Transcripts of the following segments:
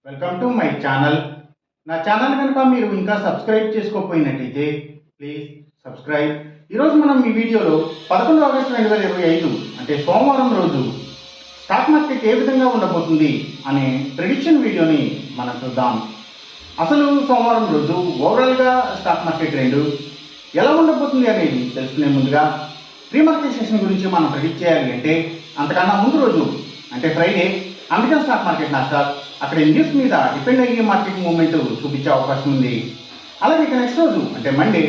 Welcome to my channel. నా channel కనుక మీరు ఇంకా సబ్స్క్రైబ్ చేసుకోకపోయినట్లయితే ప్లీజ్ సబ్స్క్రైబ్. ఈరోజు మనం ఈ వీడియోలో 11 ఆగస్టు 2025 అంటే సోమవారం రోజు స్టాక్ మార్కెట్ ఏ విధంగా ఉండబోతుంది అనే ప్రిడిక్షన్ వీడియోని మనం చూద్దాం. అసలు సోమవారం రోజు ఓవరాల్గా స్టాక్ మార్కెట్ ట్రెండ్ ఎలా ఉండబోతుంది అనేది తెలుసుకునే ముందుగా ప్రీ మార్కెట్ సెషన్ గురించి మనం ప్రిడిక్ట్ చేయాలి అంటే అంతకన్నా ముందు రోజు అంటే Friday American stock market Nasdaq అక్కడ న్యూస్ మీద డిపెండ్ అయ్యే మార్కెట్ మూవ్మెంట్ చూపించే అవకాశం ఉంది. అలాగే ఇక నెక్స్ట్ రోజు అంటే మండే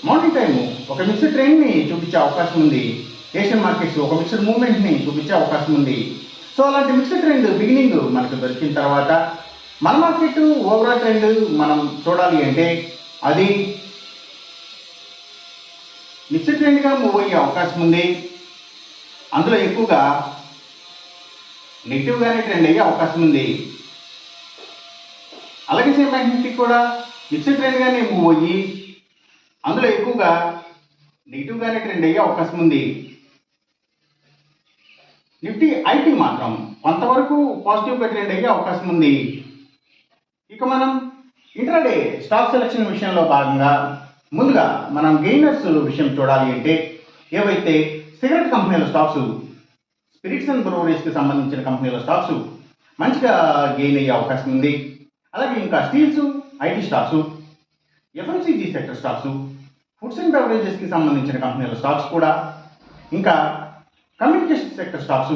మార్నింగ్ టైము ఒక మిక్స్డ్ ట్రెండ్ని చూపించే అవకాశం ఉంది. ఏషియన్ మార్కెట్స్ ఒక మిక్స్డ్ మూవ్మెంట్ని చూపించే అవకాశం ఉంది. సో అలాంటి మిక్స్డ్ ట్రెండ్ బిగినింగ్ మనకు దొరికిన తర్వాత మన మార్కెట్ ఓవరాల్ ట్రెండ్ మనం చూడాలి అంటే అది మిక్స్డ్ ట్రెండ్గా మూవ్ అయ్యే అవకాశం ఉంది. అందులో ఎక్కువగా నెగిటివ్గానే ట్రెండ్ అయ్యే అవకాశం ఉంది. అలాగే సేమ్ బ్యాంక్ నిఫ్టీ కూడా మిక్స్డ్ ట్రెండ్గానే మూవ్ అయ్యి అందులో ఎక్కువగా నెగిటివ్గానే ట్రెండ్ అయ్యే అవకాశం ఉంది. నిఫ్టీ ఐటీ మాత్రం కొంతవరకు పాజిటివ్గా ట్రెండ్ అయ్యే అవకాశం ఉంది. ఇక మనం ఇంట్రాడే స్టాక్ సెలెక్షన్ విషయంలో భాగంగా ముందుగా మనం గెయినర్స్ విషయం చూడాలి అంటే ఏవైతే సిగరెట్ కంపెనీల స్టాక్స్, స్పిరిట్స్ అండ్ బ్రూవరీస్కి సంబంధించిన కంపెనీల స్టాక్స్ మంచిగా గెయిన్ అయ్యే అవకాశం ఉంది. అలాగే ఇంకా steels, IT stocks, FMCG sector stocks, foods and బెవరేజెస్కి సంబంధించిన కంపెనీల స్టాక్స్ కూడా, ఇంకా కమ్యూనికేషన్ సెక్టర్ స్టాక్స్,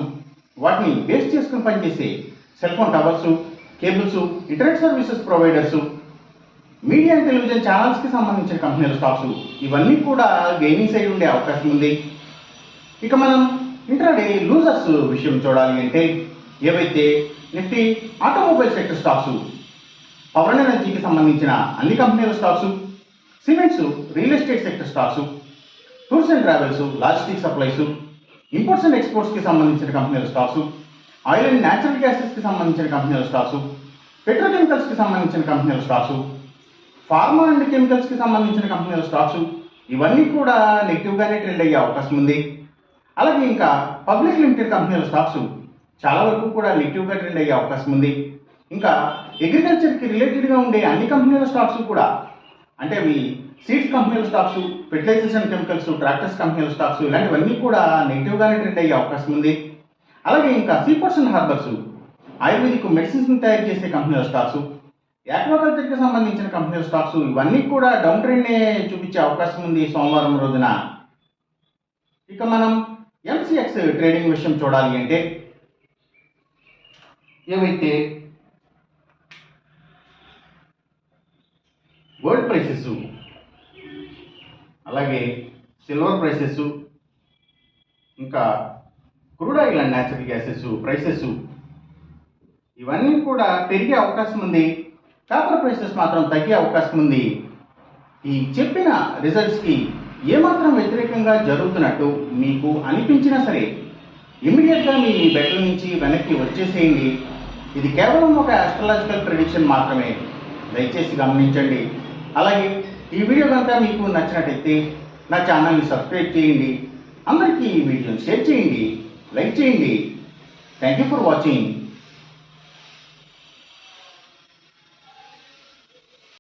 వాటిని బేస్ చేసుకుని పనిచేసే cell phone towers, cables, internet services providers, media and television ఛానల్స్కి సంబంధించిన కంపెనీల స్టాక్స్ ఇవన్నీ కూడా గెయినింగ్ సైడ్ ఉండే అవకాశం ఉంది. ఇక మనం ఇంట్రాడే లూజర్స్ విషయం చూడాలి అంటే ఏవైతే Nifty automobile sector stocks, power and ఎనర్జీకి సంబంధించిన అన్ని కంపెనీల stocks, cements, real estate sector stocks, tours and travels, logistic supplies, imports and ఎక్స్పోర్ట్స్కి సంబంధించిన కంపెనీల స్టాక్స్, ఆయిల్ అండ్ న్యాచురల్ గ్యాసెస్కి సంబంధించిన కంపెనీల స్టాక్స్, పెట్రోకెమికల్స్కి సంబంధించిన కంపెనీల స్టాక్స్, ఫార్మా అండ్ కెమికల్స్కి సంబంధించిన కంపెనీల స్టాక్స్ ఇవన్నీ కూడా నెగిటివ్గానే ట్రెండ్ అయ్యే అవకాశం ఉంది. అలాగే ఇంకా పబ్లిక్ లిమిటెడ్ కంపెనీల స్టాక్స్ చాలా వరకు కూడా నెగిటివ్గా ట్రెండ్ అయ్యే అవకాశం ఉంది. ఇంకా అగ్రికల్చర్కి రిలేటెడ్గా ఉండే అన్ని కంపెనీల స్టాక్స్ కూడా అంటే అవి సీడ్స్ కంపెనీల stocks, fertilisers and chemicals, tractors కంపెనీల స్టాక్స్ ఇలాంటివన్నీ కూడా నెగిటివ్గానే ట్రెండ్ అయ్యే అవకాశం ఉంది. అలాగే ఇంకా సీపోర్ట్స్ అండ్ హార్బర్స్, ఆయుర్వేదిక్ మెడిసిన్స్ని తయారు చేసే కంపెనీల స్టాక్స్, యాక్వాకల్చర్కి సంబంధించిన కంపెనీల స్టాక్స్ ఇవన్నీ కూడా డౌన్ ట్రెండ్నే చూపించే అవకాశం ఉంది సోమవారం రోజున. ఇక మనం ఎంసీఎక్స్ ట్రేడింగ్ విషయం చూడాలి అంటే ఏవైతే గోల్డ్ ప్రైసెస్, అలాగే సిల్వర్ ప్రైసెస్, ఇంకా crude oil and natural gases prices ఇవన్నీ కూడా పెరిగే అవకాశం ఉంది. కాపర్ ప్రైసెస్ మాత్రం తగ్గే అవకాశం ఉంది. ఈ చెప్పిన రిజల్ట్స్కి ఏమాత్రం వ్యతిరేకంగా జరుగుతున్నట్టు మీకు అనిపించినా సరే ఇమ్మీడియట్గా మీ బెట్ల నుంచి వెనక్కి వచ్చేసేయండి. ఇది కేవలం ఒక ఆస్ట్రాలజికల్ ప్రిడిక్షన్ మాత్రమే, దయచేసి గమనించండి. అలాగే ఈ వీడియో కనుక మీకు నచ్చినట్టయితే నా ఛానల్ని సబ్స్క్రైబ్ చేయండి, అందరికీ ఈ వీడియోని షేర్ చేయండి, లైక్ చేయండి. Thank you for watching.